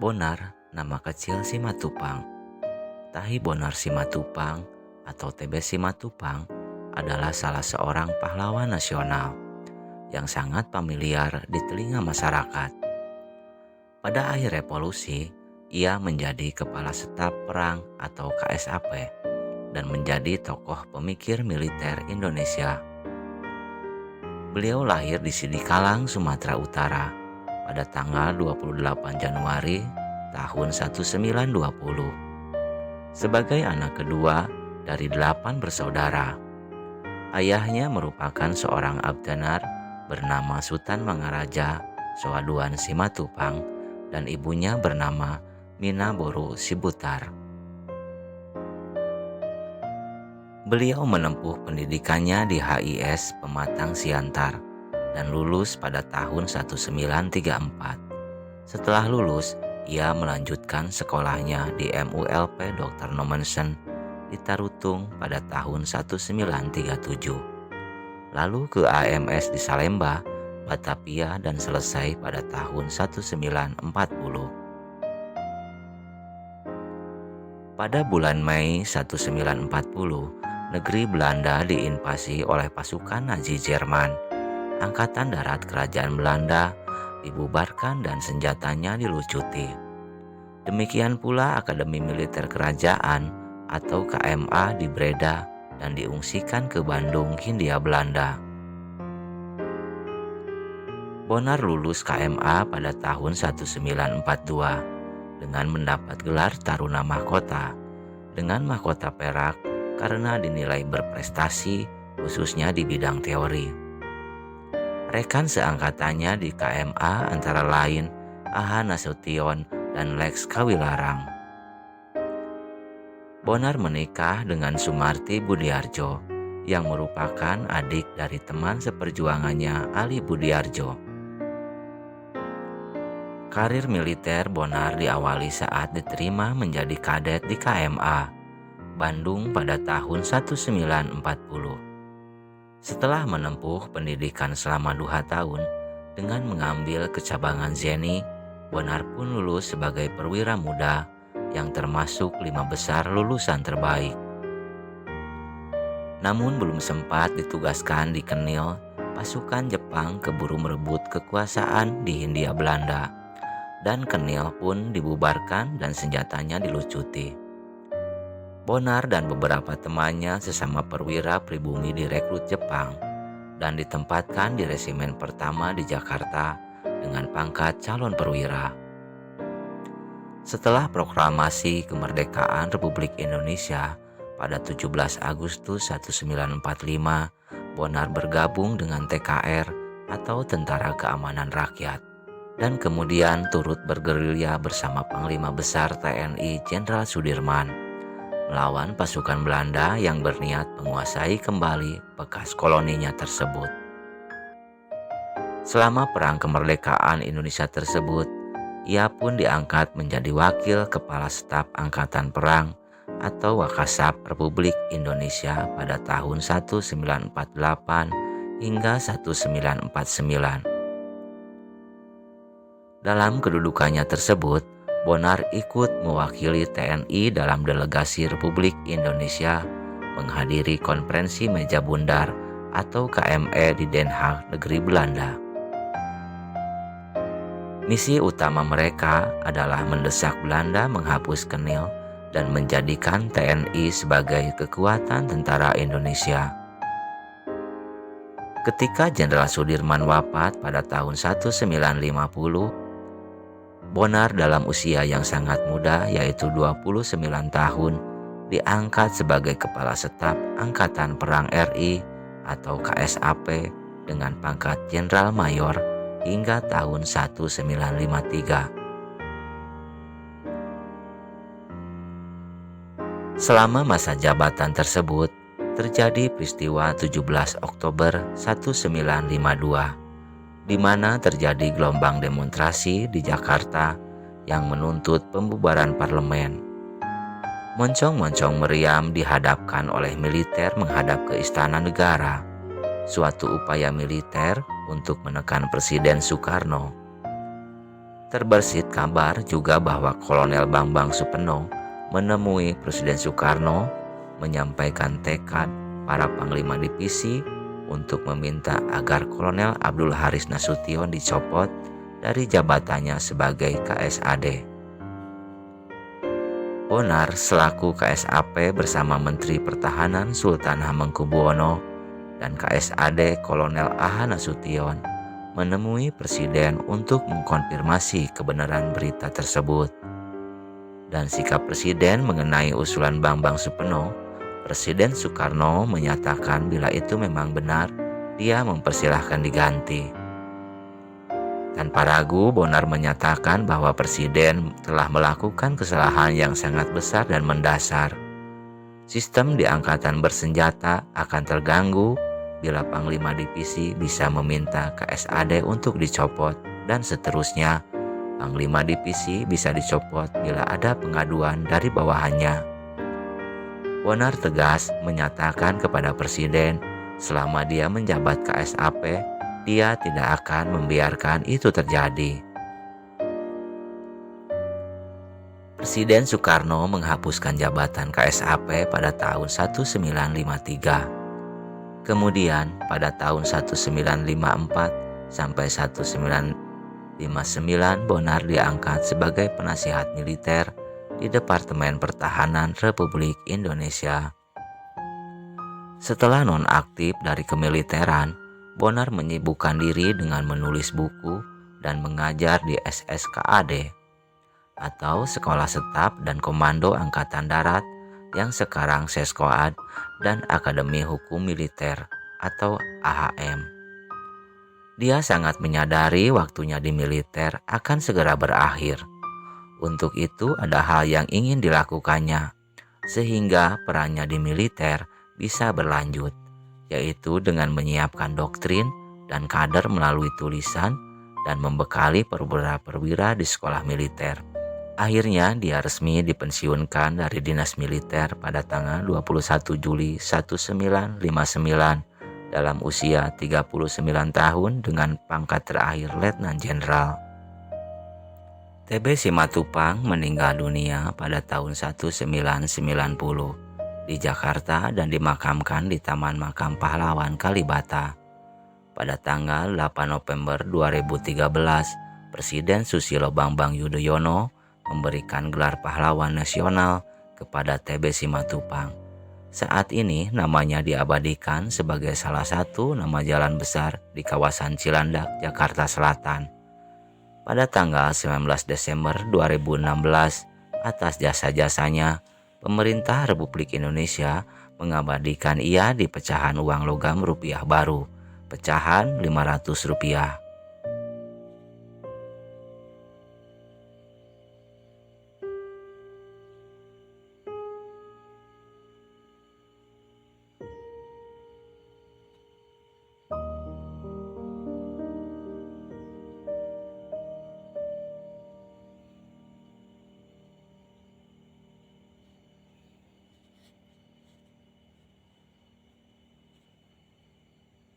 Bonar, nama kecil Simatupang. Tahi Bonar Simatupang atau TB Simatupang adalah salah seorang pahlawan nasional yang sangat familiar di telinga masyarakat. Pada akhir revolusi, ia menjadi Kepala Staf Perang atau KSAP dan menjadi tokoh pemikir militer Indonesia. Beliau lahir di Sidikalang, Sumatera Utara pada tanggal 28 Januari tahun 1920. Sebagai anak kedua dari 8 bersaudara, ayahnya merupakan seorang abdanar bernama Sutan Mangaraja Soaduan Simatupang dan ibunya bernama Mina Boru Sibutar. Beliau menempuh pendidikannya di HIS Pematang Siantar dan lulus pada tahun 1934. Setelah lulus, ia melanjutkan sekolahnya di MULP Dr. Nomensen di Tarutung pada tahun 1937. Lalu ke AMS di Salemba, Batavia dan selesai pada tahun 1940. Pada bulan Mei 1940, negeri Belanda diinvasi oleh pasukan Nazi Jerman. Angkatan Darat Kerajaan Belanda dibubarkan dan senjatanya dilucuti. Demikian pula Akademi Militer Kerajaan atau KMA di Breda dan diungsikan ke Bandung, Hindia Belanda. Bonar lulus KMA pada tahun 1942 dengan mendapat gelar Taruna Mahkota dengan mahkota perak karena dinilai berprestasi khususnya di bidang teori. Rekan seangkatannya di KMA antara lain Aha Nasution dan Lex Kawilarang. Bonar menikah dengan Sumarti Budiarjo yang merupakan adik dari teman seperjuangannya Ali Budiarjo. Karir militer Bonar diawali saat diterima menjadi kadet di KMA Bandung pada tahun 1940. Setelah menempuh pendidikan selama 2 tahun dengan mengambil kecabangan Zeni, Bonar pun lulus sebagai perwira muda yang termasuk 5 besar lulusan terbaik. Namun belum sempat ditugaskan di Kenil, pasukan Jepang keburu merebut kekuasaan di Hindia Belanda dan Kenil pun dibubarkan dan senjatanya dilucuti. Bonar dan beberapa temannya sesama perwira pribumi direkrut Jepang dan ditempatkan di resimen pertama di Jakarta dengan pangkat calon perwira. Setelah proklamasi kemerdekaan Republik Indonesia pada 17 Agustus 1945, Bonar bergabung dengan TKR atau Tentara Keamanan Rakyat dan kemudian turut bergerilya bersama Panglima Besar TNI Jenderal Sudirman melawan pasukan Belanda yang berniat menguasai kembali bekas koloninya tersebut. Selama Perang Kemerdekaan Indonesia tersebut, ia pun diangkat menjadi Wakil Kepala Staf Angkatan Perang atau Wakasap Republik Indonesia pada tahun 1948 hingga 1949. Dalam kedudukannya tersebut, Bonar ikut mewakili TNI dalam delegasi Republik Indonesia menghadiri konferensi meja bundar atau KME di Den Haag, negeri Belanda. Misi utama mereka adalah mendesak Belanda menghapus Kenil dan menjadikan TNI sebagai kekuatan tentara Indonesia. Ketika Jenderal Sudirman wafat pada tahun 1950, Bonar dalam usia yang sangat muda yaitu 29 tahun diangkat sebagai Kepala Staf Angkatan Perang RI atau KSAP dengan pangkat Jenderal Mayor hingga tahun 1953. Selama masa jabatan tersebut terjadi peristiwa 17 Oktober 1952 di mana terjadi gelombang demonstrasi di Jakarta yang menuntut pembubaran parlemen. Moncong-moncong meriam dihadapkan oleh militer menghadap ke Istana Negara, suatu upaya militer untuk menekan Presiden Soekarno. Terbersit kabar juga bahwa Kolonel Bambang Supeno menemui Presiden Soekarno menyampaikan tekad para panglima divisi untuk meminta agar Kolonel Abdul Haris Nasution dicopot dari jabatannya sebagai KSAD. Bonar selaku KSAP bersama Menteri Pertahanan Sultan Hamengkubuwono dan KSAD Kolonel AH Nasution menemui Presiden untuk mengkonfirmasi kebenaran berita tersebut. Dan sikap Presiden mengenai usulan Bambang Supeno, Presiden Soekarno menyatakan bila itu memang benar, dia mempersilahkan diganti. Tanpa ragu, Bonar menyatakan bahwa Presiden telah melakukan kesalahan yang sangat besar dan mendasar. Sistem di angkatan bersenjata akan terganggu bila Panglima Divisi bisa meminta KSAD untuk dicopot, dan seterusnya. Panglima Divisi bisa dicopot bila ada pengaduan dari bawahannya. Bonar tegas menyatakan kepada Presiden, selama dia menjabat KSAP, dia tidak akan membiarkan itu terjadi. Presiden Soekarno menghapuskan jabatan KSAP pada tahun 1953. Kemudian pada tahun 1954 sampai 1959 Bonar diangkat sebagai penasihat militer di Departemen Pertahanan Republik Indonesia. Setelah nonaktif dari kemiliteran, Bonar menyibukkan diri dengan menulis buku dan mengajar di SSKAD atau Sekolah Staf dan Komando Angkatan Darat yang sekarang Seskoad dan Akademi Hukum Militer atau AHM. Dia sangat menyadari waktunya di militer akan segera berakhir. Untuk itu ada hal yang ingin dilakukannya, sehingga perannya di militer bisa berlanjut, yaitu dengan menyiapkan doktrin dan kader melalui tulisan dan membekali perwira-perwira di sekolah militer. Akhirnya dia resmi dipensiunkan dari dinas militer pada tanggal 21 Juli 1959 dalam usia 39 tahun dengan pangkat terakhir Letnan Jenderal. TB Simatupang meninggal dunia pada tahun 1990 di Jakarta dan dimakamkan di Taman Makam Pahlawan Kalibata. Pada tanggal 8 November 2013, Presiden Susilo Bambang Yudhoyono memberikan gelar pahlawan nasional kepada TB Simatupang. Saat ini namanya diabadikan sebagai salah satu nama jalan besar di kawasan Cilandak, Jakarta Selatan. Pada tanggal 19 Desember 2016, atas jasa-jasanya, pemerintah Republik Indonesia mengabadikan ia di pecahan uang logam rupiah baru, pecahan Rp500.